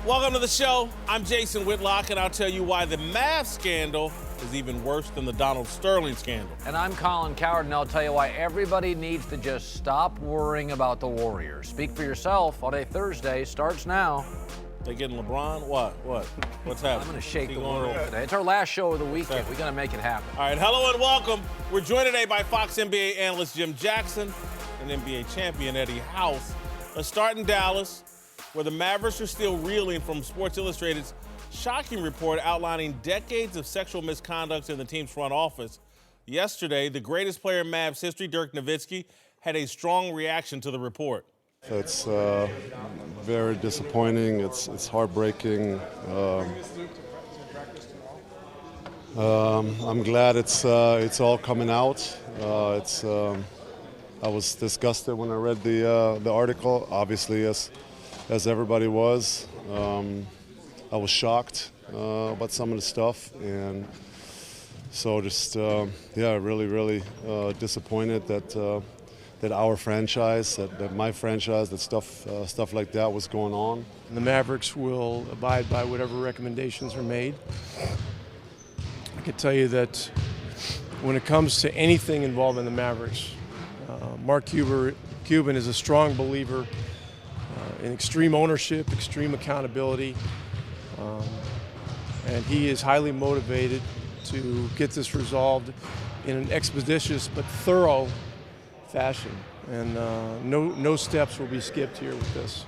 Welcome to the show. I'm Jason Whitlock, and I'll tell you why the Mavs scandal is even worse than the Donald Sterling scandal. And I'm Cowherd, and I'll tell you why everybody needs to just stop worrying about the Warriors. Speak for yourself on a Thursday starts now. They getting LeBron? What? What's happening? I'm going to shake the world today. It's our last show of the weekend. We're going to make it happen. All right, hello and welcome. We're joined today by Fox NBA analyst Jim Jackson and NBA champion Eddie House. Let's start in Dallas, where the Mavericks are still reeling from Sports Illustrated's shocking report outlining decades of sexual misconduct in the team's front office. Yesterday, the greatest player in Mavs history, Dirk Nowitzki, had a strong reaction to the report. It's very disappointing. It's heartbreaking. I'm glad it's all coming out. I was disgusted when I read the article. Obviously, as everybody was. I was shocked about some of the stuff, and so just really disappointed that our franchise, that my franchise, that stuff like that was going on. The Mavericks will abide by whatever recommendations are made. I can tell you that when it comes to anything involving the Mavericks, Mark Cuban is a strong believer in extreme ownership, extreme accountability, and he is highly motivated to get this resolved in an expeditious but thorough fashion, and no steps will be skipped here with this.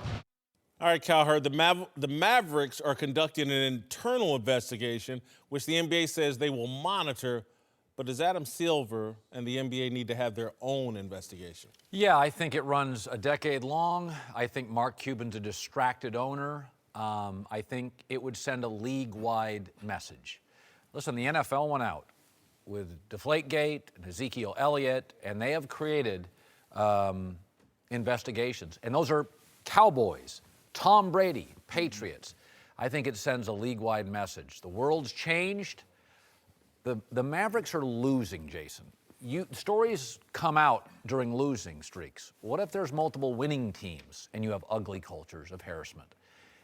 All right, Cowherd, the Mavericks are conducting an internal investigation, which the NBA says they will monitor. But does Adam Silver and the NBA need to have their own investigation? Yeah, I think it runs a decade long. I think Mark Cuban's a distracted owner. I think it would send a league-wide message. Listen, the NFL went out with Deflategate and Ezekiel Elliott, and they have created investigations. And those are Cowboys, Tom Brady, Patriots. I think it sends a league-wide message. The world's changed. The Mavericks are losing, Jason. Stories come out during losing streaks. What if there's multiple winning teams and you have ugly cultures of harassment?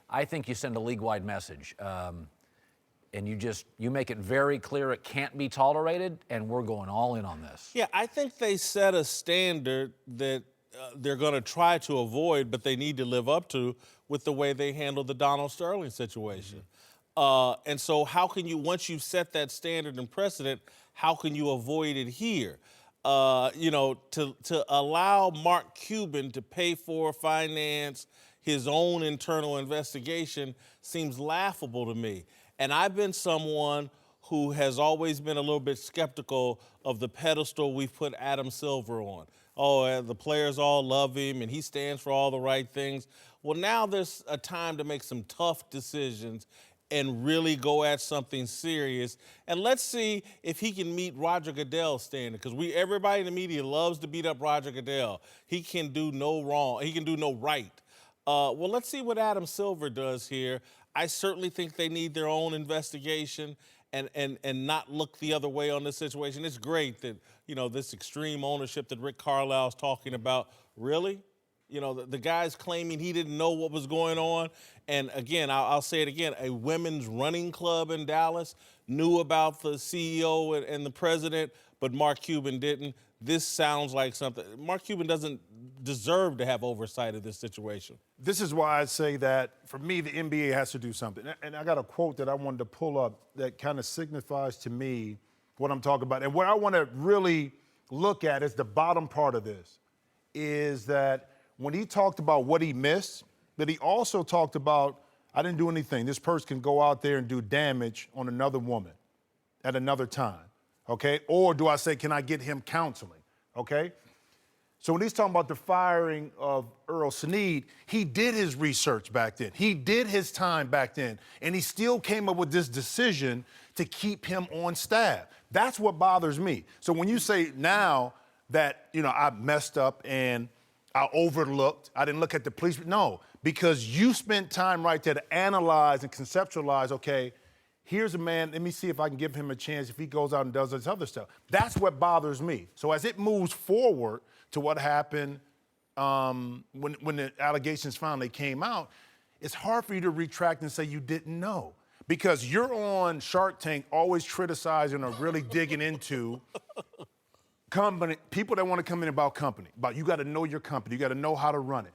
I think you send a league-wide message. And you make it very clear it can't be tolerated, and we're going all in on this. Yeah, I think they set a standard that they're going to try to avoid, but they need to live up to with the way they handled the Donald Sterling situation. And so how can you, once you've set that standard and precedent, how can you avoid it here? To allow Mark Cuban to pay for, finance his own internal investigation seems laughable to me. And I've been someone who has always been a little bit skeptical of the pedestal we've put Adam Silver on. Oh, the players all love him and he stands for all the right things. Well, now there's a time to make some tough decisions and really go at something serious. And let's see if he can meet Roger Goodell's standard, because everybody in the media loves to beat up Roger Goodell. He can do no wrong. He can do no right. Well, let's see what Adam Silver does here. I certainly think they need their own investigation and not look the other way on this situation. It's great that, this extreme ownership that Rick Carlisle's talking about. Really? The guy's claiming he didn't know what was going on. And again, I'll say it again, a women's running club in Dallas knew about the CEO and the president, but Mark Cuban didn't. This sounds like something. Mark Cuban doesn't deserve to have oversight of this situation. This is why I say that, for me, the NBA has to do something. And I got a quote that I wanted to pull up that kind of signifies to me what I'm talking about. And what I want to really look at is the bottom part of this, is that when he talked about what he missed, that he also talked about, I didn't do anything. This person can go out there and do damage on another woman at another time, okay? Or do I say, can I get him counseling, okay? So when he's talking about the firing of Earl Snead, he did his research back then. He did his time back then, and he still came up with this decision to keep him on staff. That's what bothers me. So when you say now that, I messed up and I overlooked, I didn't look at the police. No, because you spent time right there to analyze and conceptualize, okay, here's a man, let me see if I can give him a chance if he goes out and does this other stuff. That's what bothers me. So as it moves forward to what happened when the allegations finally came out, it's hard for you to retract and say you didn't know. Because you're on Shark Tank always criticizing or really digging into people that want to come in about company. About you got to know your company. You got to know how to run it.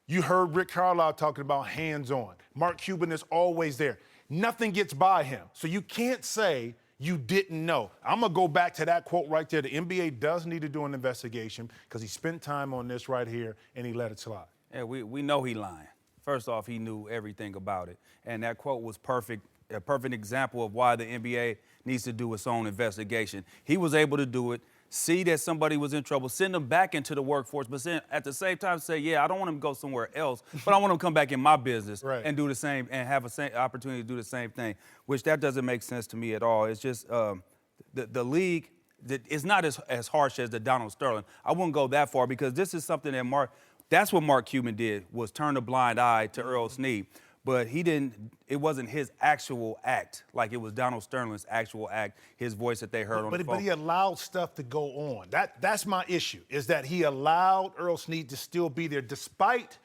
You heard Rick Carlisle talking about hands-on. Mark Cuban is always there. Nothing gets by him. So you can't say you didn't know. I'm going to go back to that quote right there. The NBA does need to do an investigation because he spent time on this right here and he let it slide. Yeah, we know he lying. First off, he knew everything about it. And that quote was perfect, a perfect example of why the NBA needs to do its own investigation. He was able to do it, see that somebody was in trouble, send them back into the workforce, but then at the same time say, yeah, I don't want him to go somewhere else, but I want him to come back in my business and do the same and have a same opportunity to do the same thing, which that doesn't make sense to me at all. It's just the league, it's not as harsh as the Donald Sterling. I wouldn't go that far because this is something that that's what Mark Cuban did, was turn a blind eye to Earl Snead. But it wasn't his actual act, like it was Donald Sterling's actual act, his voice that they heard on the phone. But he allowed stuff to go on. That's my issue, is that he allowed Earl Snead to still be there despite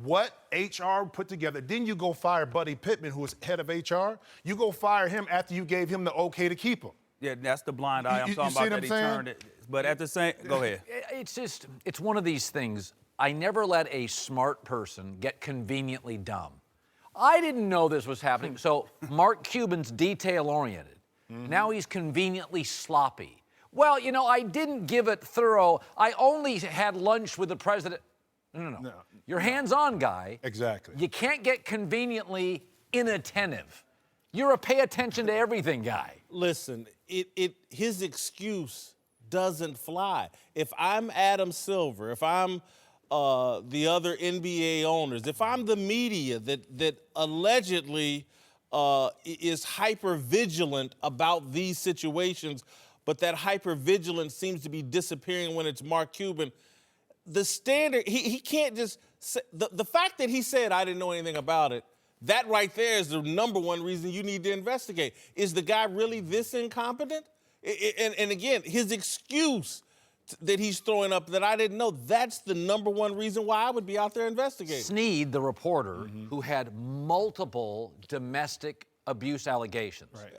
what HR put together. Then you go fire Buddy Pittman, who was head of HR. You go fire him after you gave him the okay to keep him. Yeah, that's the blind eye I'm talking about that he turned it. But at the same, go ahead. It's one of these things. I never let a smart person get conveniently dumb. I didn't know this was happening. So Mark Cuban's detail-oriented. Now he's conveniently sloppy. Well, I didn't give it thorough. I only had lunch with the president. No. You're hands-on guy. Exactly. You can't get conveniently inattentive. You're a pay attention to everything guy. Listen, his excuse doesn't fly. If I'm Adam Silver, if I'm the other NBA owners, if I'm the media that allegedly is hyper-vigilant about these situations, but that hyper-vigilance seems to be disappearing when it's Mark Cuban, the standard, he can't just say, the fact that he said, I didn't know anything about it, that right there is the number one reason you need to investigate. Is the guy really this incompetent? And again, his excuse that he's throwing up that I didn't know, that's the number one reason why I would be out there investigating. Snead, the reporter, who had multiple domestic abuse allegations. Right.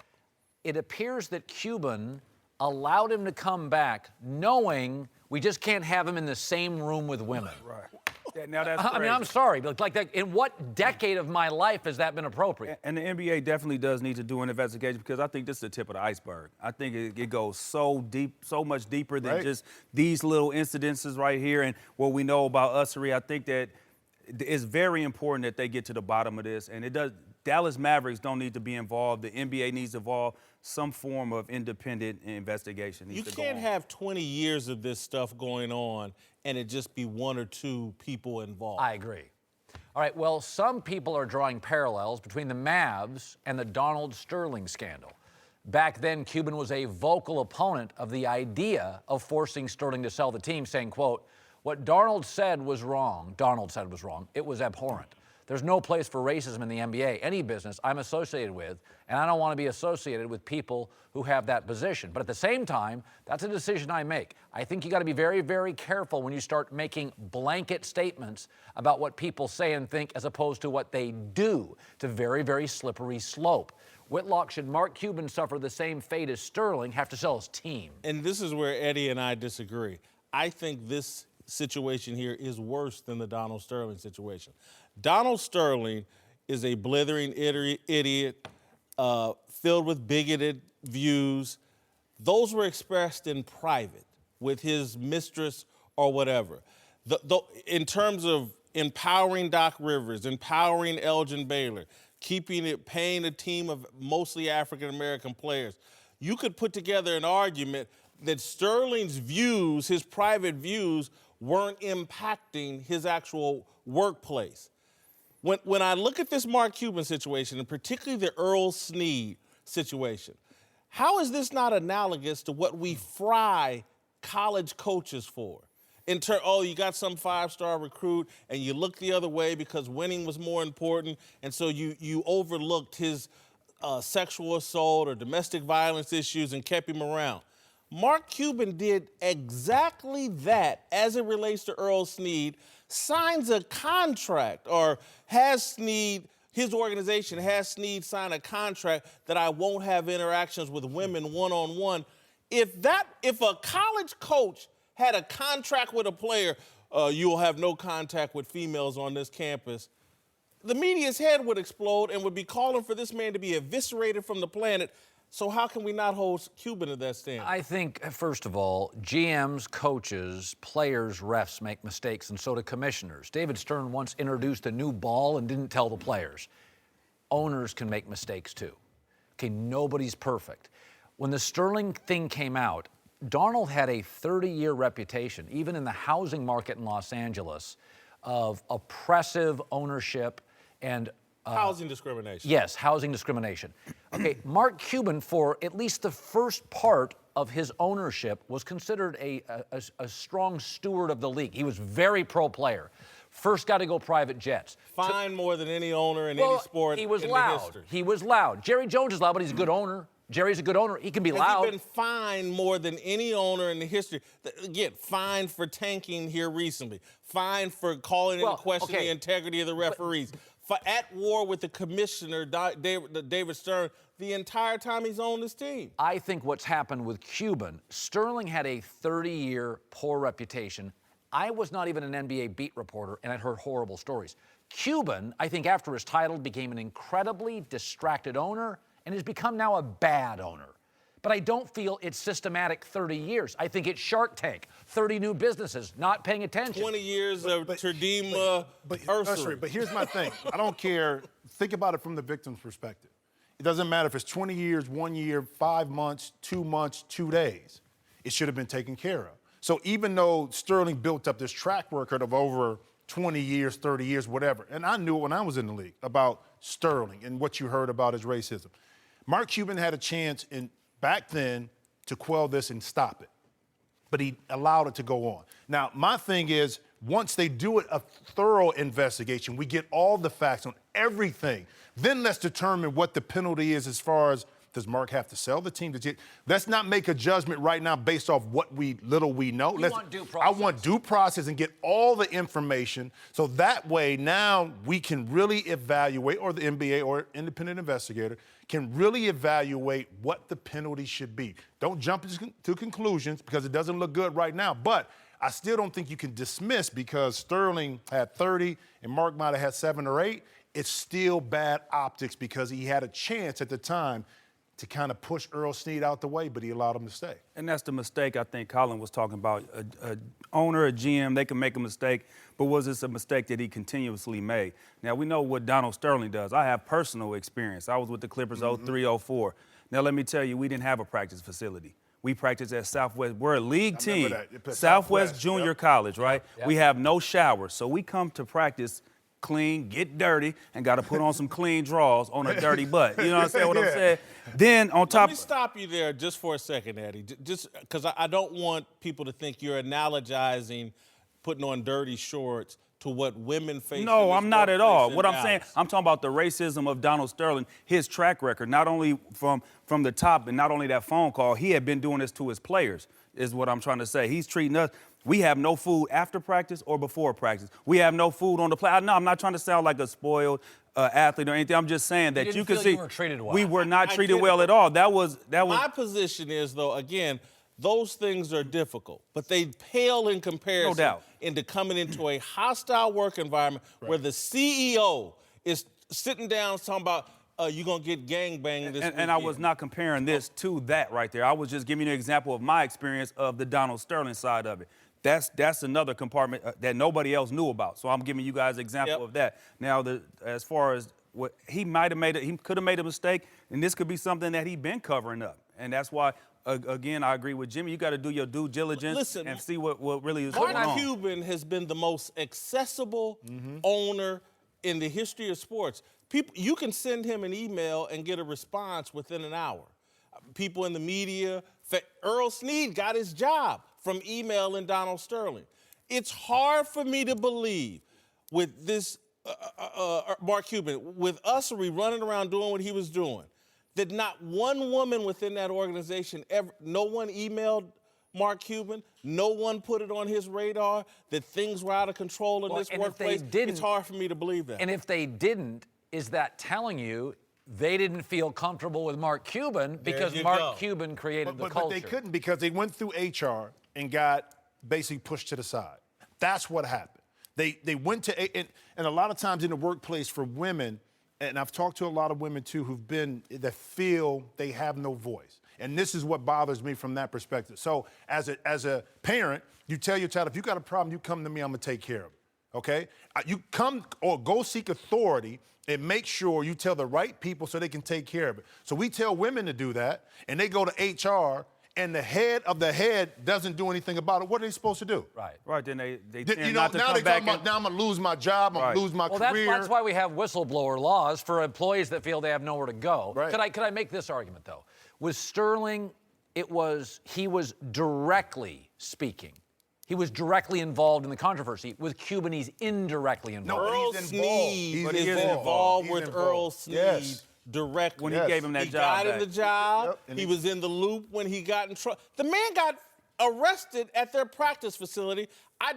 It appears that Cuban allowed him to come back knowing we just can't have him in the same room with women. Right. Yeah, now that's crazy. I mean, I'm sorry, but like that, in what decade of my life has that been appropriate? And the NBA definitely does need to do an investigation because I think this is the tip of the iceberg. I think it goes so deep, so much deeper than just these little incidences right here and what we know about ussery. I think that it's very important that they get to the bottom of this, and it does. Dallas Mavericks don't need to be involved. The NBA needs to involve some form of independent investigation. You can't have 20 years of this stuff going on and it just be one or two people involved. I agree. All right, well, some people are drawing parallels between the Mavs and the Donald Sterling scandal. Back then, Cuban was a vocal opponent of the idea of forcing Sterling to sell the team, saying, quote, what Donald said was wrong. It was abhorrent. There's no place for racism in the NBA, any business I'm associated with, and I don't want to be associated with people who have that position. But at the same time, that's a decision I make. I think you got to be very, very careful when you start making blanket statements about what people say and think as opposed to what they do. It's a very, very slippery slope. Whitlock, should Mark Cuban suffer the same fate as Sterling, have to sell his team? And this is where Eddie and I disagree. I think this situation here is worse than the Donald Sterling situation. Donald Sterling is a blithering idiot, filled with bigoted views. Those were expressed in private with his mistress or whatever. In terms of empowering Doc Rivers, empowering Elgin Baylor, paying a team of mostly African-American players, you could put together an argument that Sterling's views, his private views, weren't impacting his actual workplace. When I look at this Mark Cuban situation, and particularly the Earl Snead situation, how is this not analogous to what we fry college coaches for? You got some five-star recruit, and you look the other way because winning was more important, and so you overlooked his sexual assault or domestic violence issues and kept him around. Mark Cuban did exactly that as it relates to Earl Snead, signs a contract or has Snead, his organization has Snead sign a contract that I won't have interactions with women one-on-one. If a college coach had a contract with a player, you will have no contact with females on this campus, the media's head would explode and would be calling for this man to be eviscerated from the planet. So how can we not hold Cuban to that standard? I think, first of all, GMs, coaches, players, refs make mistakes, and so do commissioners. David Stern once introduced a new ball and didn't tell the players. Owners can make mistakes too. Okay, nobody's perfect. When the Sterling thing came out, Darnold had a 30-year reputation, even in the housing market in Los Angeles, of oppressive ownership and housing discrimination. Yes, housing discrimination. Okay, Mark Cuban, for at least the first part of his ownership, was considered a strong steward of the league. He was very pro-player. First guy to go private jets. Fined more than any owner in any sport he was in loud. the history. He was loud. Jerry Jones is loud, but he's a good owner. Jerry's a good owner. He can be loud. He's been fined more than any owner in the history. Again, fined for tanking here recently. Fined for calling into question the integrity of the referees. At war with the commissioner, David Stern, the entire time he's owned this team. I think what's happened with Cuban, Sterling had a 30-year poor reputation. I was not even an NBA beat reporter, and I'd heard horrible stories. Cuban, I think after his title, became an incredibly distracted owner and has become now a bad owner. But I don't feel it's systematic 30 years. I think it's Shark Tank, 30 new businesses, not paying attention. 20 years of Terdima Ursula. But here's my thing. I don't care. Think about it from the victim's perspective. It doesn't matter if it's 20 years, 1 year, 5 months, 2 days. It should have been taken care of. So even though Sterling built up this track record of over 20 years, 30 years, whatever, and I knew it when I was in the league about Sterling and what you heard about his racism. Mark Cuban had a chance back then to quell this and stop it, but he allowed it to go on. Now, my thing is, once they do a thorough investigation, we get all the facts on everything, then let's determine what the penalty is as far as, does Mark have to sell the team? Let's not make a judgment right now based off what little we know. You want due process. I want due process and get all the information so that way now we can really evaluate, or the NBA or independent investigator can really evaluate what the penalty should be. Don't jump to conclusions because it doesn't look good right now. But I still don't think you can dismiss because Sterling had 30 and Mark might have had 7 or 8. It's still bad optics because he had a chance at the time to kind of push Earl Snead out the way, but he allowed him to stay. And that's the mistake I think Colin was talking about. A owner, a GM, they can make a mistake, but was this a mistake that he continuously made? Now, we know what Donald Sterling does. I have personal experience. I was with the Clippers 03, 04. Now, let me tell you, we didn't have a practice facility. We practiced at Southwest. We're a league team. Southwest Junior College, right? Yep. We have no showers, so we come to practice clean, get dirty, and got to put on some clean drawers on a dirty butt. You know what I'm saying? What I'm saying? Then on top. Let me stop you there just for a second, Eddie. Just because I don't want people to think you're analogizing putting on dirty shorts to what women face. No, I'm not at all. What I'm saying, I'm talking about the racism of Donald Sterling, his track record, not only from the top and not only that phone call, he had been doing this to his players, is what I'm trying to say. He's treating us. We have no food after practice or before practice. We have no food on the play. No, I'm not trying to sound like a spoiled athlete or anything. I'm just saying that you can see were treated well. We were not treated well at all. That was. My position is, though, again, those things are difficult, but they pale in comparison. No doubt. Into coming into a hostile work environment where the CEO is sitting down talking about you're going to get gangbanged this weekend. And I was not comparing this to that right there. I was just giving you an example of my experience of the Donald Sterling side of it. That's another compartment that nobody else knew about. So I'm giving you guys an example of that. Now, as far as what he might have made, he could have made a mistake, and this could be something that he's been covering up. And that's why, again, I agree with Jimmy. You got to do your due diligence and see what really is going on. Mark Cuban has been the most accessible owner in the history of sports. You can send him an email and get a response within an hour. People in the media, Earl Snead got his job from emailing Donald Sterling. It's hard for me to believe with this Mark Cuban, with Ussery running around doing what he was doing, that not one woman within that organization no one emailed Mark Cuban. No one put it on his radar that things were out of control in this and if they workplace. didn't- It's hard for me to believe that. And if they didn't, is that telling you they didn't feel comfortable with Mark Cuban because you Mark go. Cuban created the But culture? they couldn't because they went through HR and got basically pushed to the side. That's what happened. They went to, and a lot of times in the workplace for women, and I've talked to a lot of women too that feel they have no voice. And this is what bothers me from that perspective. So as a parent, you tell your child, if you got a problem, you come to me, I'm gonna take care of it, okay? You come or go seek authority and make sure you tell the right people so they can take care of it. So we tell women to do that, and they go to HR, and the head of the head doesn't do anything about it. What are they supposed to do? Right, then they You tend know, not to now come they back talking about, now I'm gonna lose my job, I'm Right. gonna lose my Well, career. that's why we have whistleblower laws for employees that feel they have nowhere to go. Right. Could I make this argument, though? With Sterling, he was directly speaking. He was directly involved in the controversy. With Cuban, he's indirectly involved. Earl he's involved. Sneed He's is involved. involved He's with involved. Earl Sneed Yes. directly. when he gave him that He job got back. in the job. Yep, and He he- was in the loop when he got in trouble. The man got arrested at their practice facility. How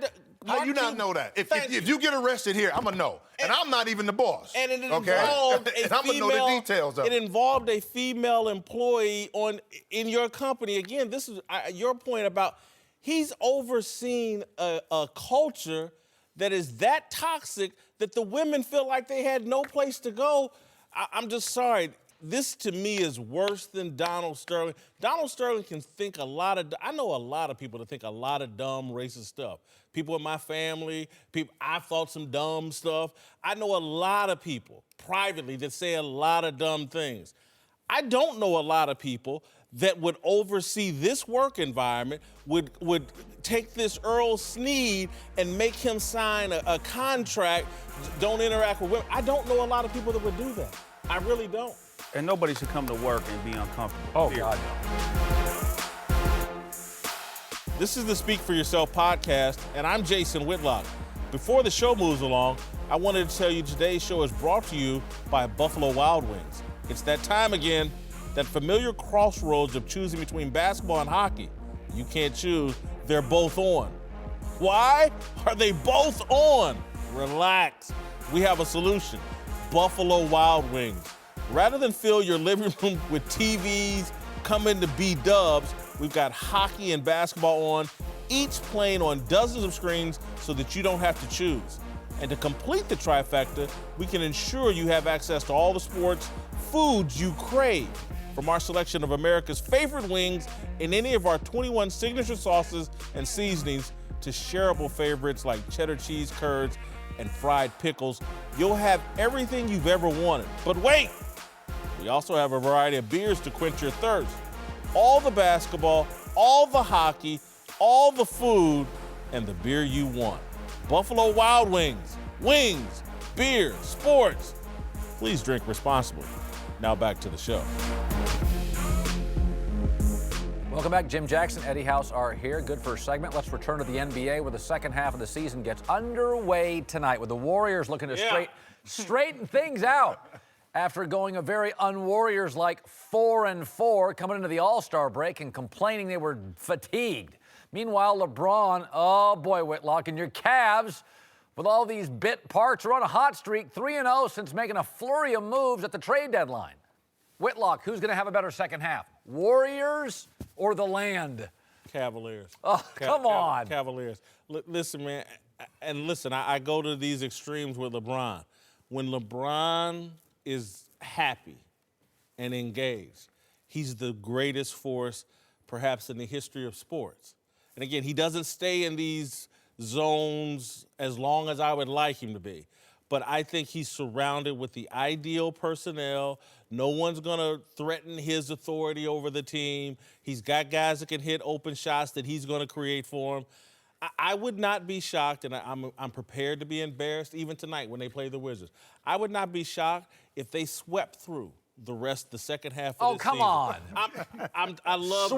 Mark you not Cuban- know that? Thank If you get arrested here, I'm gonna know. And I'm not even the boss. And it okay? involved and a I'm gonna know the details of it it. involved a female employee in your company. Again, this is your point about he's overseen a culture that is that toxic that the women feel like they had no place to go. I'm just sorry. This to me is worse than Donald Sterling. Donald Sterling can think a lot of. I know a lot of people that think a lot of dumb, racist stuff. People in my family, I've thought some dumb stuff. I know a lot of people privately that say a lot of dumb things. I don't know a lot of people that would oversee this work environment, would take this Earl Sneed and make him sign a contract, don't interact with women. I don't know a lot of people that would do that. I really don't. And nobody should come to work and be uncomfortable. Oh, period. God, no. This is the Speak for Yourself podcast, and I'm Jason Whitlock. Before the show moves along, I wanted to tell you today's show is brought to you by Buffalo Wild Wings. It's that time again, that familiar crossroads of choosing between basketball and hockey. You can't choose, they're both on. Why are they both on? Relax, we have a solution. Buffalo Wild Wings. Rather than fill your living room with TVs, coming to B-dubs, we've got hockey and basketball on, each playing on dozens of screens so that you don't have to choose. And to complete the trifecta, we can ensure you have access to all the sports, foods you crave. From our selection of America's favorite wings and any of our 21 signature sauces and seasonings to shareable favorites like cheddar cheese curds and fried pickles, you'll have everything you've ever wanted. But wait! We also have a variety of beers to quench your thirst. All the basketball, all the hockey, all the food, and the beer you want. Buffalo Wild Wings. Wings, beer, sports. Please drink responsibly. Now back to the show. Welcome back. Jim Jackson, Eddie House are here. Good first segment. Let's return to the NBA where the second half of the season gets underway tonight with the Warriors looking to straighten things out after going a very un-Warriors-like 4-4 coming into the All-Star break and complaining they were fatigued. Meanwhile, LeBron, oh boy, Whitlock, and your Cavs with all these bit parts are on a hot streak, 3-0 since making a flurry of moves at the trade deadline. Whitlock, who's going to have a better second half? Warriors or the land? Cavaliers. Oh, come on. Cavaliers. Listen, man, and listen, I go to these extremes with LeBron. When LeBron is happy and engaged, he's the greatest force perhaps in the history of sports. And again, he doesn't stay in these zones as long as I would like him to be. But I think he's surrounded with the ideal personnel. No one's going to threaten his authority over the team. He's got guys that can hit open shots that he's going to create for him. I would not be shocked, and I'm prepared to be embarrassed even tonight when they play the Wizards. I would not be shocked if they swept through the second half of this season. Oh, come on. I love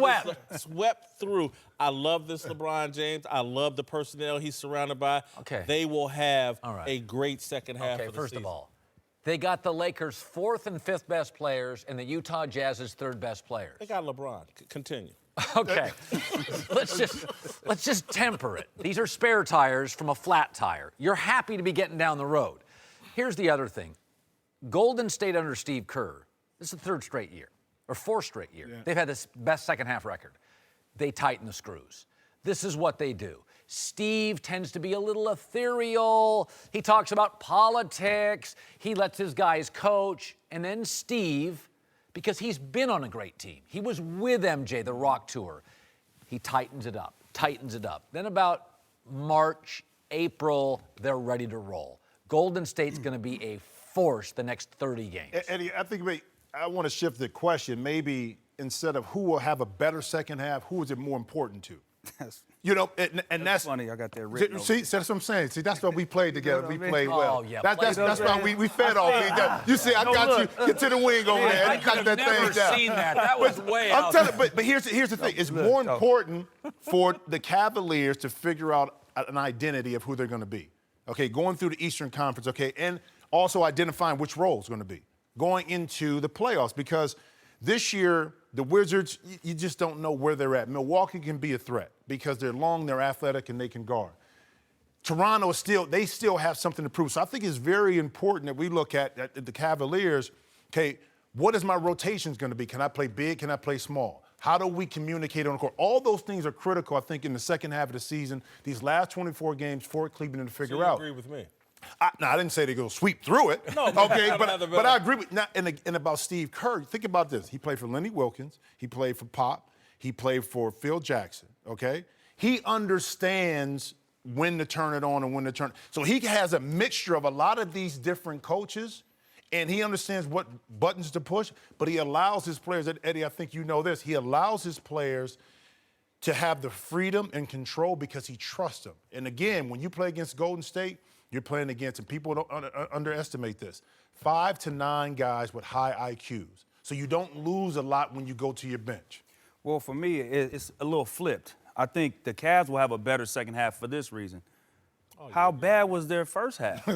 swept through. I love this LeBron James. I love the personnel he's surrounded by. Okay. They will have a great second half of the season. First of all, they got the Lakers' fourth and fifth best players and the Utah Jazz's third best players. They got LeBron. Continue. Okay, let's just temper it. These are spare tires from a flat tire. You're happy to be getting down the road. Here's the other thing. Golden State under Steve Kerr, this is the third straight year, or fourth straight year. Yeah. They've had this best second half record. They tighten the screws. This is what they do. Steve tends to be a little ethereal. He talks about politics. He lets his guys coach. And then Steve, because he's been on a great team. He was with MJ, the Rock Tour. He tightens it up. Then about March, April, they're ready to roll. Golden State's going to be a force the next 30 games. Eddie, I think I want to shift the question. Maybe instead of who will have a better second half, who is it more important to? That's funny. I got that written. See, that's what I'm saying. See, that's why we played together. We played well. Oh, yeah. That's why we fed off each other. You see, I got you. Get to the wing over there. I could have never seen that. That was way out. But here's the thing. It's more important for the Cavaliers to figure out an identity of who they're going to be. Okay, going through the Eastern Conference. Okay, and also identifying which role it's going to be going into the playoffs, because this year the Wizards, you just don't know where they're at. Milwaukee can be a threat because they're long, they're athletic, and they can guard. Toronto they still have something to prove. So I think it's very important that we look at the Cavaliers. Okay, what is my rotations going to be? Can I play big? Can I play small? How do we communicate on the court? All those things are critical, I think, in the second half of the season, these last 24 games for Cleveland to figure out. You agree with me? I didn't say they're going to sweep through it. No, okay, but I agree with now. And about Steve Kerr, think about this. He played for Lenny Wilkins. He played for Pop. He played for Phil Jackson. Okay, he understands when to turn it on and when to turn. So he has a mixture of a lot of these different coaches, and he understands what buttons to push. But he allows his players. Eddie, I think you know this. He allows his players to have the freedom and control because he trusts them. And again, when you play against Golden State, you're playing against, and people don't underestimate this, 5 to 9 guys with high IQs. So you don't lose a lot when you go to your bench. Well, for me, it's a little flipped. I think the Cavs will have a better second half for this reason. How bad was their first half?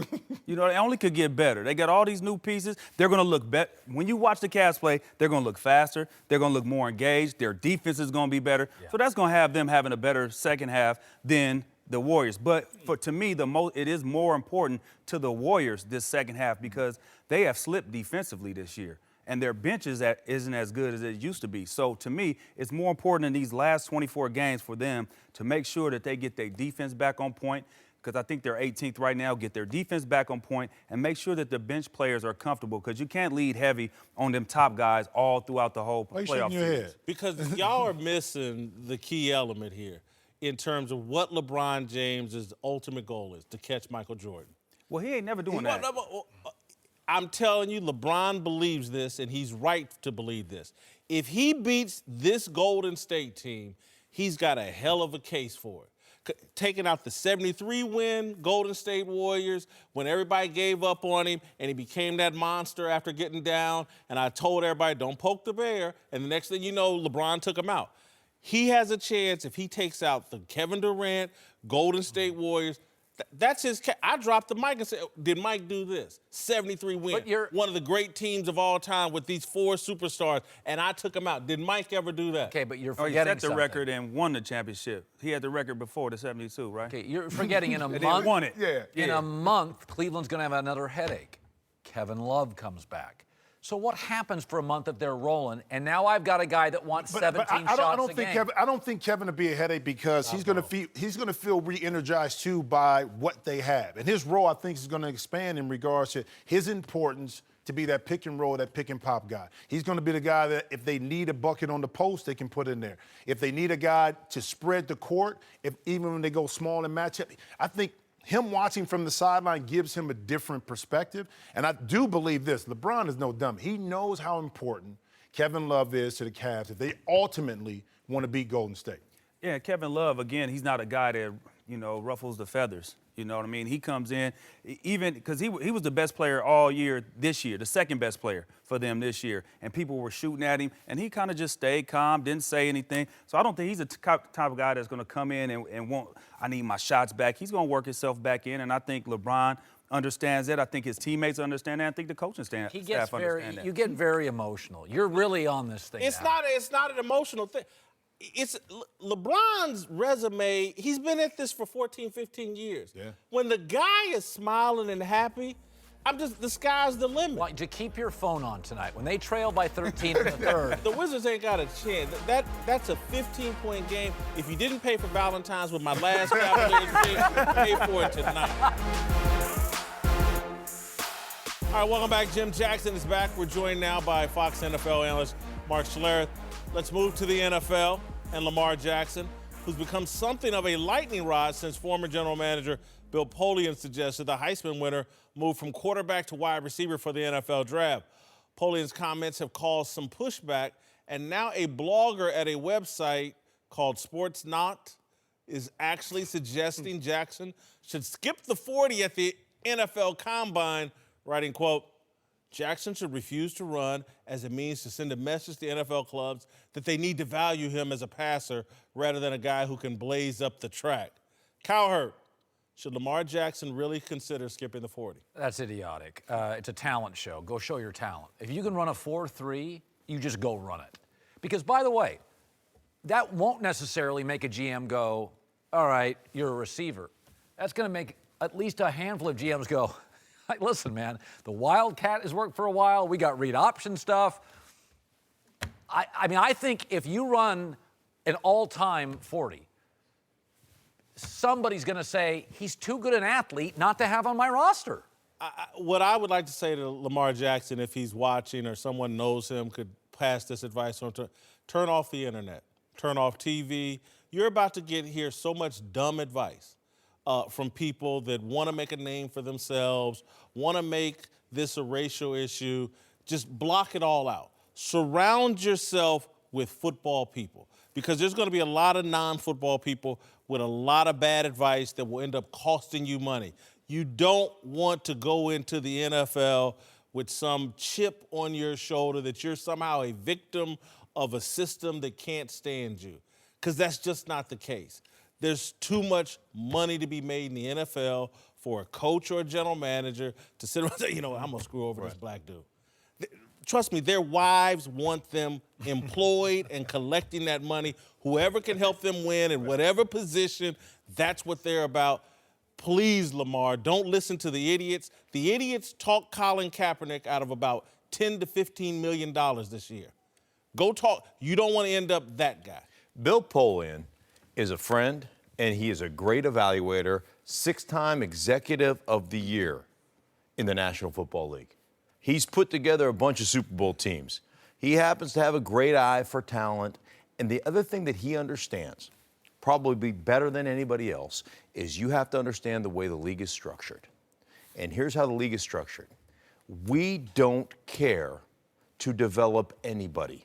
They only could get better. They got all these new pieces. They're going to look better. When you watch the Cavs play, they're going to look faster. They're going to look more engaged. Their defense is going to be better. Yeah. So that's going to have them having a better second half than the Warriors. But to me, it is more important to the Warriors this second half because they have slipped defensively this year. And their bench isn't as good as it used to be. So to me, it's more important in these last 24 games for them to make sure that they get their defense back on point, because I think they're 18th right now, get their defense back on point and make sure that the bench players are comfortable, because you can't lead heavy on them top guys all throughout the whole playoff series. Because y'all are missing the key element here in terms of what LeBron James' ultimate goal is, to catch Michael Jordan. Well, he ain't never doing that. I'm telling you, LeBron believes this, and he's right to believe this. If he beats this Golden State team, he's got a hell of a case for it. Taking out the 73-win Golden State Warriors when everybody gave up on him and he became that monster after getting down, and I told everybody, don't poke the bear, and the next thing you know, LeBron took him out. He has a chance if he takes out the Kevin Durant, Golden State Warriors. That's his. I dropped the mic and said, did Mike do this? 73 wins. One of the great teams of all time with these 4 superstars, and I took him out. Did Mike ever do that? Okay, but you're he forgetting set the record and won the championship. He had the record before the 72, right? Okay, you're forgetting in a month. They won it. In a month, Cleveland's going to have another headache. Kevin Love comes back. So what happens for a month if they're rolling? And now I've got a guy that wants 17 shots a game. I don't think Kevin will be a headache because he's going to feel re-energized too by what they have, and his role I think is going to expand in regards to his importance to be that pick and roll, that pick and pop guy. He's going to be the guy that if they need a bucket on the post, they can put in there. If they need a guy to spread the court, even when they go small and match up, I think him watching from the sideline gives him a different perspective. And I do believe this. LeBron is no dummy. He knows how important Kevin Love is to the Cavs if they ultimately want to beat Golden State. Yeah, Kevin Love, again, he's not a guy that, ruffles the feathers. You know what I mean? He comes in, even because he was the best player all year this year, the second best player for them this year. And people were shooting at him, and he kind of just stayed calm, didn't say anything. So I don't think he's the type of guy that's going to come in and want, I need my shots back. He's going to work himself back in, and I think LeBron understands that. I think his teammates understand that. I think the coaching staff understand that. You get very emotional. You're really on this thing It's now. not an emotional thing. it's LeBron's resume. He's been at this for 14, 15 years. Yeah. When the guy is smiling and happy, the sky's the limit. Like, to keep your phone on tonight. When they trail by 13 in the third. The Wizards ain't got a chance. That's a 15-point game. If you didn't pay for Valentine's with my last Cavaliers pick, pay for it tonight. All right, welcome back. Jim Jackson is back. We're joined now by Fox NFL analyst Mark Schlereth. Let's move to the NFL and Lamar Jackson, who's become something of a lightning rod since former general manager Bill Polian suggested the Heisman winner move from quarterback to wide receiver for the NFL draft. Polian's comments have caused some pushback, and now a blogger at a website called Sports Not is actually suggesting Jackson should skip the 40 at the NFL Combine, writing, quote, Jackson should refuse to run as a means to send a message to NFL clubs that they need to value him as a passer rather than a guy who can blaze up the track. Cowherd, should Lamar Jackson really consider skipping the 40? That's idiotic. It's a talent show. Go show your talent. If you can run a 4.3, you just go run it. Because, by the way, that won't necessarily make a GM go, all right, you're a receiver. That's going to make at least a handful of GMs go, listen, man, the Wildcat has worked for a while. We got read option stuff. I mean, I think if you run an all-time 40, somebody's going to say he's too good an athlete not to have on my roster. What I would like to say to Lamar Jackson, if he's watching or someone knows him, could pass this advice on to turn off the internet, turn off TV. You're about to hear so much dumb advice from people that want to make a name for themselves, want to make this a racial issue. Just block it all out. Surround yourself with football people, because there's going to be a lot of non-football people with a lot of bad advice that will end up costing you money. You don't want to go into the NFL with some chip on your shoulder that you're somehow a victim of a system that can't stand you, because that's just not the case. There's too much money to be made in the NFL for a coach or a general manager to sit around and say, you know, I'm going to screw over this black dude. Trust me, their wives want them employed and collecting that money. Whoever can help them win in whatever position, that's what they're about. Please, Lamar, don't listen to the idiots. The idiots talk Colin Kaepernick out of about $10 to $15 million this year. Go talk. You don't want to end up that guy. Bill Polian is a friend, and he is a great evaluator, 6-time Executive of the Year in the National Football League. He's put together a bunch of Super Bowl teams. He happens to have a great eye for talent. And the other thing that he understands, probably better than anybody else, is you have to understand the way the league is structured. And here's how the league is structured. We don't care to develop anybody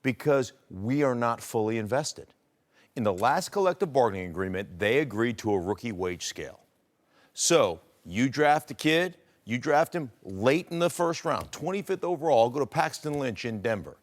because we are not fully invested. In the last collective bargaining agreement, they agreed to a rookie wage scale. So you draft a kid, you draft him late in the first round, 25th overall, go to Paxton Lynch in Denver.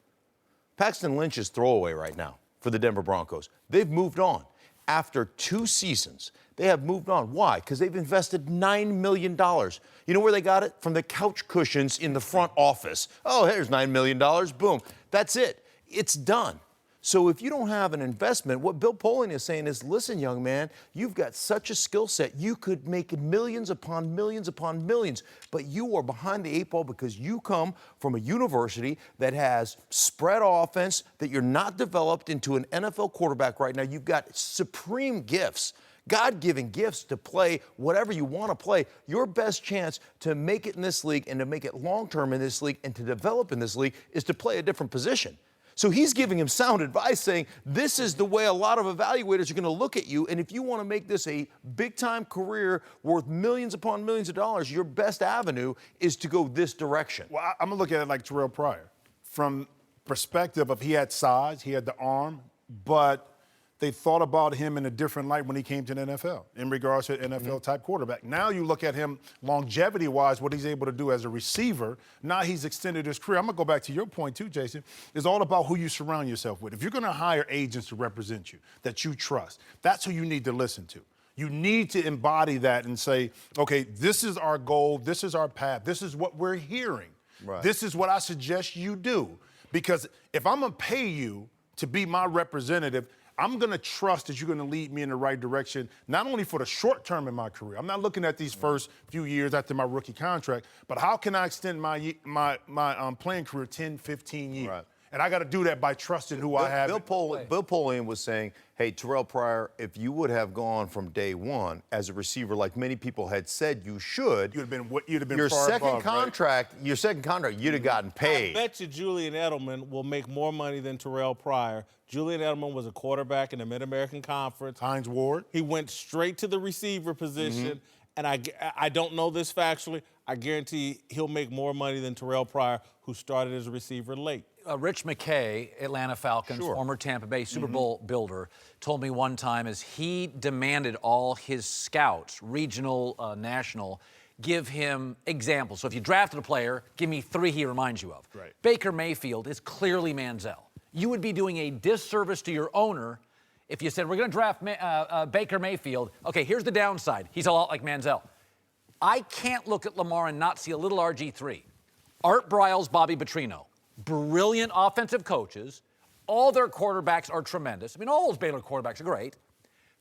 Paxton Lynch is throwaway right now for the Denver Broncos. They've moved on. After 2 seasons, they have moved on. Why? Because they've invested $9 million. You know where they got it? From the couch cushions in the front office. Oh, here's $9 million. Boom. That's it. It's done. So if you don't have an investment, what Bill Polian is saying is, listen, young man, you've got such a skill set. You could make millions upon millions upon millions, but you are behind the 8 ball because you come from a university that has spread offense, that you're not developed into an NFL quarterback right now. You've got supreme gifts, God-given gifts to play whatever you want to play. Your best chance to make it in this league and to make it long-term in this league and to develop in this league is to play a different position. So he's giving him sound advice, saying this is the way a lot of evaluators are going to look at you, and if you want to make this a big-time career worth millions upon millions of dollars, your best avenue is to go this direction. Well, I'm going to look at it like Terrell Pryor. From perspective of he had size, he had the arm, but they thought about him in a different light when he came to the NFL in regards to an NFL-type quarterback. Now you look at him longevity-wise, what he's able to do as a receiver. Now he's extended his career. I'm going to go back to your point, too, Jason. It's all about who you surround yourself with. If you're going to hire agents to represent you, that you trust, that's who you need to listen to. You need to embody that and say, okay, this is our goal, this is our path, this is what we're hearing. Right. This is what I suggest you do. Because if I'm going to pay you to be my representative, I'm going to trust that you're going to lead me in the right direction, not only for the short term in my career. I'm not looking at these first few years after my rookie contract, but how can I extend my playing career 10, 15 years? Right. And I got to do that by trusting who I have. Bill Polian was saying, hey, Terrell Pryor, if you would have gone from day one as a receiver like many people had said you should, You'd have been your far second above, contract, right? you'd have gotten paid. I bet you Julian Edelman will make more money than Terrell Pryor. Julian Edelman was a quarterback in the Mid-American Conference. Hines Ward. He went straight to the receiver position, and I don't know this factually. I guarantee he'll make more money than Terrell Pryor, who started as a receiver late. Rich McKay, Atlanta Falcons, Sure. former Tampa Bay Super Bowl builder, told me one time as he demanded all his scouts, regional, national, give him examples. So if you drafted a player, give me 3 he reminds you of. Right. Baker Mayfield is clearly Manziel. You would be doing a disservice to your owner if you said, we're going to draft Baker Mayfield. Okay, here's the downside. He's a lot like Manziel. I can't look at Lamar and not see a little RG3. Art Briles, Bobby Petrino. Brilliant offensive coaches. All their quarterbacks are tremendous. I mean, all those Baylor quarterbacks are great.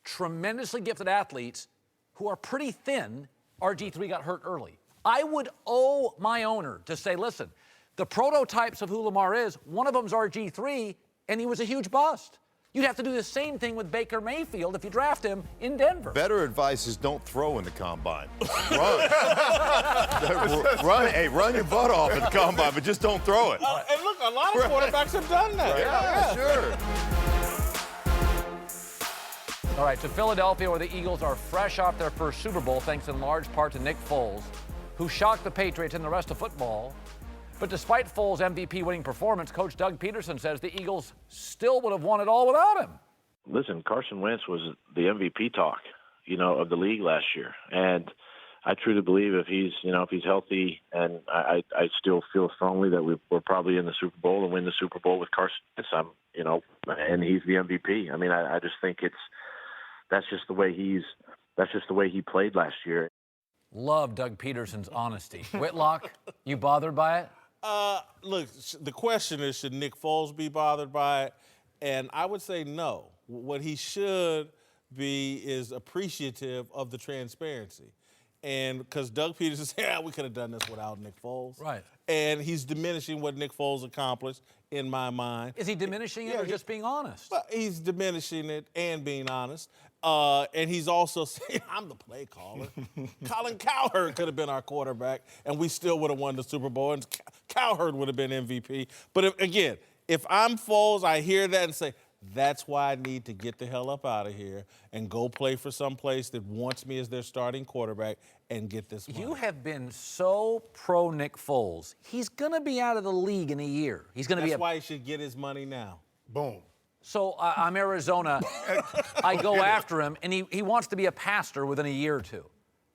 Tremendously gifted athletes who are pretty thin. RG3 got hurt early. I would owe my owner to say, listen, the prototypes of who Lamar is, one of them's RG3, and he was a huge bust. You'd have to do the same thing with Baker Mayfield if you draft him in Denver. Better advice is don't throw in the combine. Run. Run your butt off at the combine, but just don't throw it. And look, a lot of quarterbacks have done that. Yeah, sure. All right, to Philadelphia, where the Eagles are fresh off their first Super Bowl, thanks in large part to Nick Foles, who shocked the Patriots and the rest of football. But despite Foles' MVP-winning performance, Coach Doug Peterson says the Eagles still would have won it all without him. Listen, Carson Wentz was the MVP talk, of the league last year. And I truly believe if he's healthy, and I still feel strongly that we're probably in the Super Bowl and win the Super Bowl with Carson Wentz, and he's the MVP. I mean, I just think that's just the way he played last year. Love Doug Peterson's honesty. Whitlock, you bothered by it? Look, the question is, should Nick Foles be bothered by it? And I would say no. What he should be is appreciative of the transparency. And because Doug Peterson said, we could have done this without Nick Foles. Right. And he's diminishing what Nick Foles accomplished, in my mind. Is he diminishing it or just being honest? Well, he's diminishing it and being honest. And he's also saying, I'm the play caller. Colin Cowherd could have been our quarterback, and we still would have won the Super Bowl, and Cowherd would have been MVP. But if I'm Foles, I hear that and say, that's why I need to get the hell up out of here and go play for some place that wants me as their starting quarterback and get this money. You have been so pro Nick Foles. He's going to be out of the league in a year. That's why he should get his money now. Boom. So I'm Arizona. I go after him, and he wants to be a pastor within a year or two.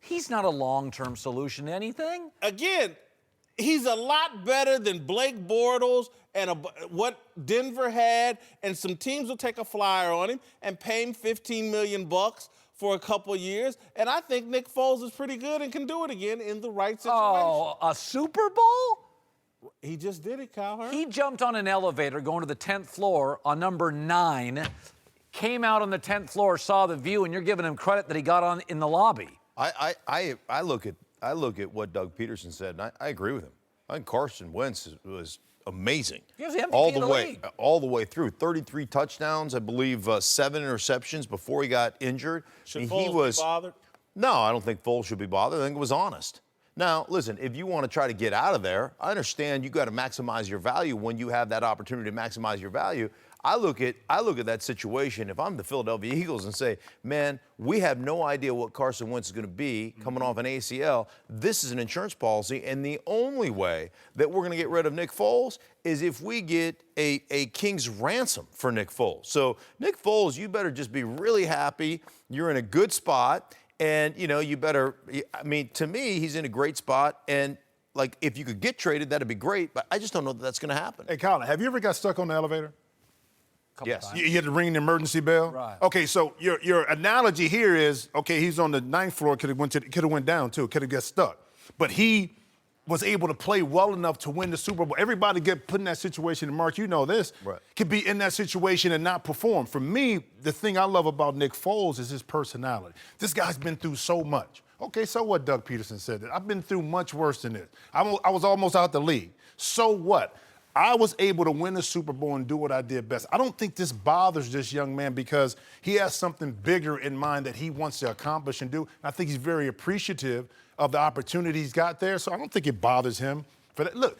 He's not a long-term solution to anything. Again, he's a lot better than Blake Bortles and what Denver had, and some teams will take a flyer on him and pay him $15 million for a couple years. And I think Nick Foles is pretty good and can do it again in the right situation. Oh, a Super Bowl? He just did it, Cowherd. He jumped on an elevator going to the 10th floor on number 9, came out on the 10th floor, saw the view, and you're giving him credit that he got on in the lobby. I look at what Doug Peterson said, and I agree with him. I think Carson Wentz was amazing. He was the MVP all of the the way, league. all the way through. 33 touchdowns, I believe, 7 interceptions before he got injured. Should Foles be bothered? No, I don't think Foles should be bothered. I think it was honest. Now, listen, if you want to try to get out of there, I understand you got to maximize your value when you have that opportunity to maximize your value. I look at that situation, if I'm the Philadelphia Eagles, and say, man, we have no idea what Carson Wentz is going to be coming off an ACL. This is an insurance policy, and the only way that we're going to get rid of Nick Foles is if we get a king's ransom for Nick Foles. So, Nick Foles, you better just be really happy. You're in a good spot. And, you better, to me, he's in a great spot. And, if you could get traded, that'd be great. But I just don't know that that's going to happen. Hey, Colin, have you ever got stuck on the elevator? Yes. You had to ring the emergency bell? Right. Okay, so your analogy here is, okay, he's on the 9th floor, could have went down, too, could have got stuck. But he was able to play well enough to win the Super Bowl. Everybody get put in that situation, and Mark, you know this, could be in that situation and not perform. For me, the thing I love about Nick Foles is his personality. This guy's been through so much. Okay, so what? Doug Peterson said that. I've been through much worse than this. I was almost out the league. So what? I was able to win the Super Bowl and do what I did best. I don't think this bothers this young man because he has something bigger in mind that he wants to accomplish and do. I think he's very appreciative of the opportunity he's got there, so I don't think it bothers him. For that. Look,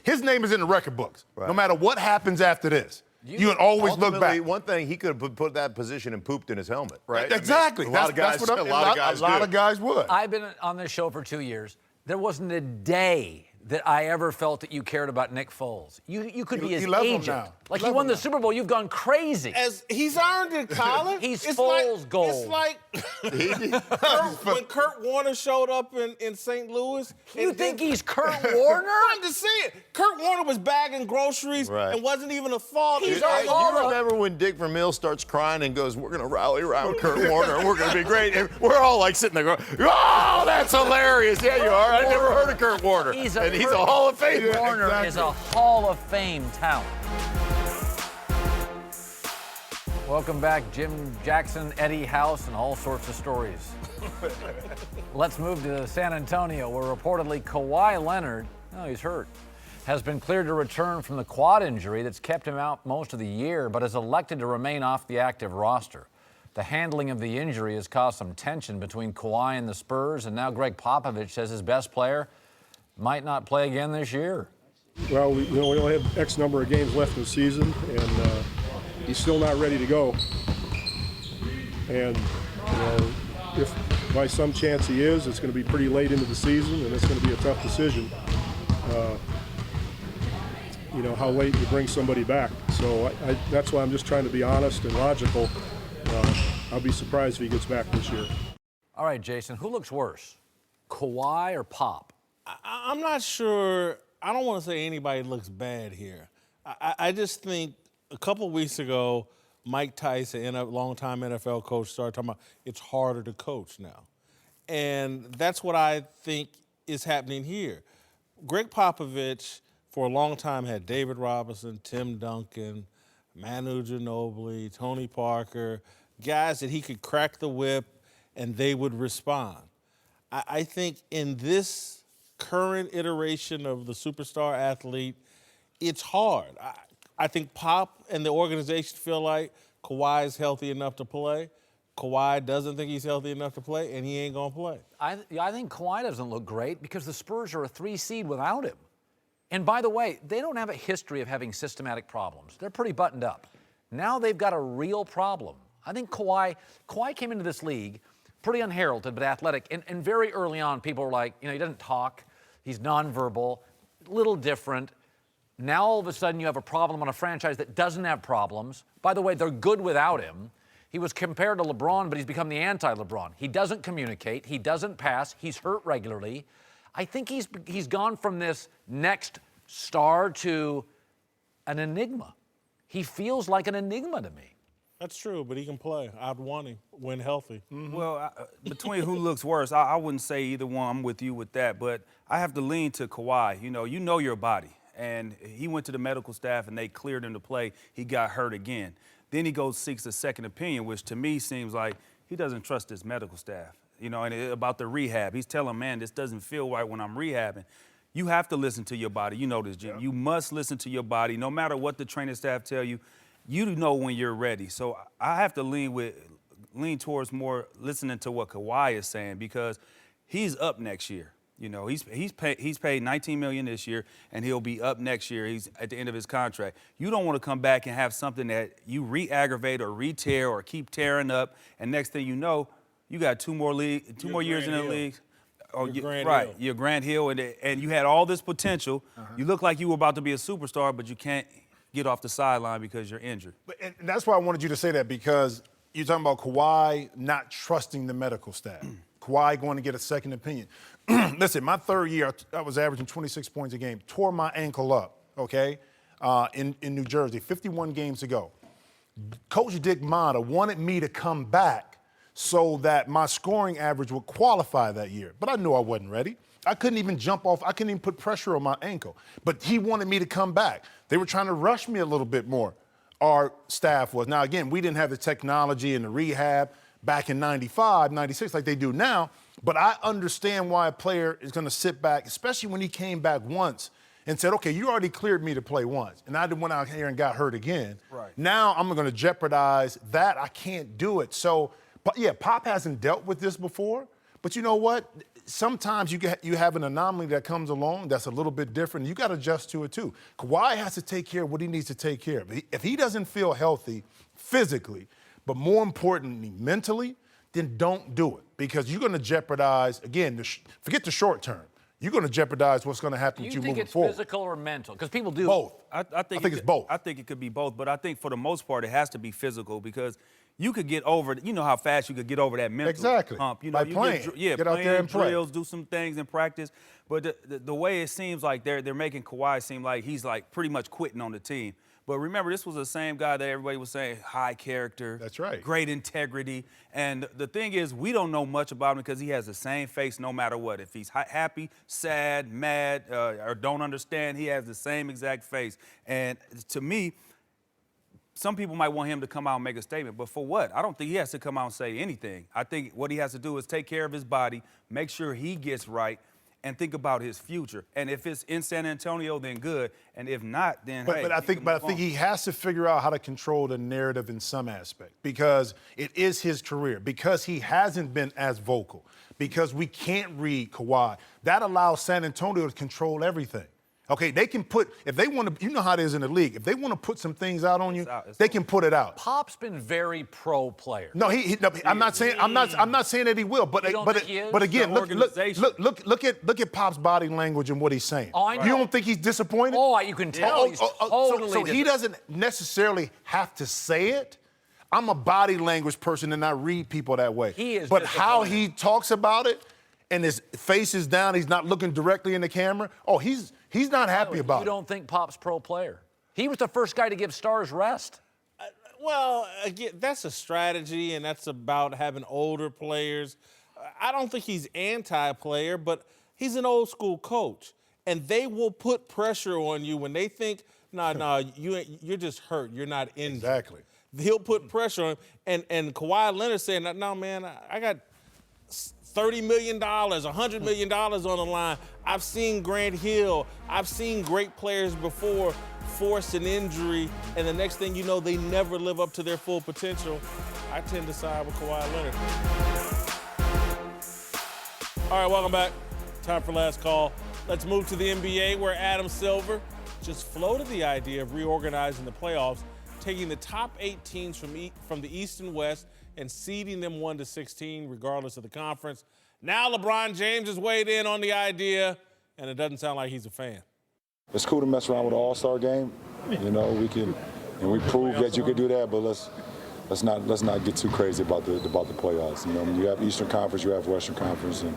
his name is in the record books. No matter what happens after this, you can always look back. One thing, he could have put that position and pooped in his helmet, right? Exactly. I mean, a lot of guys would. I've been on this show for 2 years. There wasn't a day that I ever felt that you cared about Nick Foles. You could be his agent. Like he won the Super Bowl, you've gone crazy. As he's earned it, Colin. He's Foles gold. It's like when Kurt Warner showed up in St. Louis. You think he's Kurt Warner? I'm just saying. Kurt Warner was bagging groceries and wasn't even a father. He's you remember when Dick Vermeil starts crying and goes, "We're going to rally around Kurt Warner and we're going to be great." And we're all like sitting there going, "Oh, that's hilarious." Yeah, you are. I never heard of Kurt Warner. He's a Hall of Fame. Warner is a Hall of Fame talent. Welcome back, Jim Jackson, Eddie House, and all sorts of stories. Let's move to San Antonio, where reportedly Kawhi Leonard, he's hurt, has been cleared to return from the quad injury that's kept him out most of the year, but has elected to remain off the active roster. The handling of the injury has caused some tension between Kawhi and the Spurs, and now Greg Popovich says his best player might not play again this year. Well, we only have X number of games left in the season, and he's still not ready to go. And, if by some chance he is, it's going to be pretty late into the season, and it's going to be a tough decision, how late you bring somebody back. So that's why I'm just trying to be honest and logical. I'll be surprised if he gets back this year. All right, Jason, who looks worse, Kawhi or Pop? I'm not sure. I don't want to say anybody looks bad here. I just think a couple weeks ago, Mike Tyson, a longtime NFL coach, started talking about it's harder to coach now. And that's what I think is happening here. Greg Popovich, for a long time, had David Robinson, Tim Duncan, Manu Ginobili, Tony Parker, guys that he could crack the whip and they would respond. I think in this current iteration of the superstar athlete, it's hard. I think Pop and the organization feel like Kawhi is healthy enough to play. Kawhi doesn't think he's healthy enough to play, and he ain't going to play. I think Kawhi doesn't look great because the Spurs are a 3 seed without him. And by the way, they don't have a history of having systematic problems. They're pretty buttoned up. Now they've got a real problem. I think Kawhi came into this league pretty unheralded but athletic. And very early on, people were like, he doesn't talk. He's nonverbal, a little different. Now all of a sudden you have a problem on a franchise that doesn't have problems. By the way, they're good without him. He was compared to LeBron, but he's become the anti-LeBron. He doesn't communicate. He doesn't pass. He's hurt regularly. I think he's gone from this next star to an enigma. He feels like an enigma to me. That's true, but he can play. I'd want him when healthy. Mm-hmm. Well, between who looks worse, I wouldn't say either one. I'm with you with that, but I have to lean to Kawhi. You know your body. And he went to the medical staff, and they cleared him to play. He got hurt again. Then he goes seeks a second opinion, which to me seems like he doesn't trust his medical staff. And about the rehab. He's telling, man, this doesn't feel right when I'm rehabbing. You have to listen to your body. You know this, Jim. Yeah. You must listen to your body. No matter what the training staff tell you, you know when you're ready. So I have to lean towards more listening to what Kawhi is saying because he's up next year. He's paid $19 million this year, and he'll be up next year. He's at the end of his contract. You don't want to come back and have something that you re-aggravate or re-tear or keep tearing up, and next thing you know, you got two more years in the league. You're Grant Hill, and you had all this potential. You look like you were about to be a superstar, but you can't get off the sideline because you're injured. And that's why I wanted you to say that, because you're talking about Kawhi not trusting the medical staff. Kawhi going to get a second opinion. Listen, my third year, I was averaging 26 points a game, tore my ankle up, okay, in New Jersey, 51 games ago. Coach Dick Motta wanted me to come back so that my scoring average would qualify that year. But I knew I wasn't ready. I couldn't even jump off. I couldn't even put pressure on my ankle. But he wanted me to come back. They were trying to rush me a little bit more. Our staff was. Now, again, we didn't have the technology and the rehab back in 95, 96 like they do now. But I understand why a player is going to sit back, especially when he came back once and said, okay, you already cleared me to play once. And I went out here and got hurt again. Right. Now I'm going to jeopardize that. I can't do it. So, but yeah, Pop hasn't dealt with this before. But you know what? Sometimes you have an anomaly that comes along that's a little bit different. You got to adjust to it too. Kawhi has to take care of what he needs to take care of. If he doesn't feel healthy physically, but more importantly mentally, then don't do it because you're going to jeopardize, again, forget the short term. You're going to jeopardize what's going to happen with you moving forward. Do you think it's physical or mental? Because people do. Both. I think it's both. I think it could be both, but I think for the most part it has to be physical because you could get over. You know how fast you could get over that mental hump. You know, by playing. Get out there and play. Drills, do some things in practice. But the way it seems like they're making Kawhi seem like he's like pretty much quitting on the team. But remember, this was the same guy that everybody was saying, high character. That's right. Great integrity. And the thing is, we don't know much about him because he has the same face no matter what. If he's happy, sad, mad, or don't understand, he has the same exact face. And to me, some people might want him to come out and make a statement, but for what? I don't think he has to come out and say anything. I think what he has to do is take care of his body, make sure he gets right, and think about his future. And if it's in San Antonio, then good. And if not, then but I think he has to figure out how to control the narrative in some aspect because it is his career, because he hasn't been as vocal, because we can't read Kawhi. That allows San Antonio to control everything. Okay, they can put, if they want to, you know how it is in the league. If they want to put some things out on you, they can put it out. Pop's been very pro player. No, I'm not saying that he will, but again, look at Pop's body language and what he's saying. Oh, I know. You don't think he's disappointed? Oh, you can tell he's totally so he doesn't necessarily have to say it. I'm a body language person and I read people that way. He is but how he talks about it and his face is down, he's not looking directly in the camera. Oh, he's not happy about it. You don't think Pop's pro player? He was the first guy to give stars rest. Well, again, that's a strategy, and that's about having older players. I don't think he's anti-player, but he's an old-school coach, and they will put pressure on you when they think, no, you're just hurt. You're not injured. Exactly. He'll put pressure on him. And Kawhi Leonard saying, no, man, I got $30 million, $100 million on the line. I've seen Grant Hill. I've seen great players before force an injury, and the next thing you know, they never live up to their full potential. I tend to side with Kawhi Leonard. All right, welcome back. Time for last call. Let's move to the NBA, where Adam Silver just floated the idea of reorganizing the playoffs, taking the top 8 teams from the East and West and seeding them 1 to 16, regardless of the conference. Now LeBron James has weighed in on the idea, and it doesn't sound like he's a fan. It's cool to mess around with an all-star game. You know, we proved that you could do that, but let's not get too crazy about the playoffs. You know, when you have Eastern Conference, you have Western Conference, and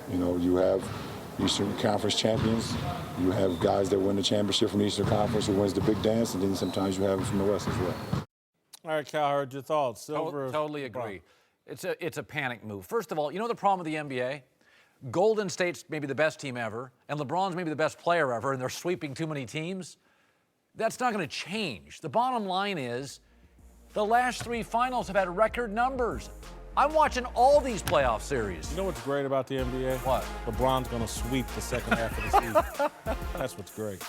you know, you have Eastern Conference champions. You have guys that win the championship from the Eastern Conference who wins the big dance, and then sometimes you have them from the West as well. All right, Cowherd, your thoughts? Silver. Totally agree. It's a panic move. First of all, you know the problem with the NBA? Golden State's maybe the best team ever, and LeBron's maybe the best player ever, and they're sweeping too many teams. That's not going to change. The bottom line is the last 3 finals have had record numbers. I'm watching all these playoff series. You know what's great about the NBA? What? LeBron's going to sweep the second half of the season. That's what's great.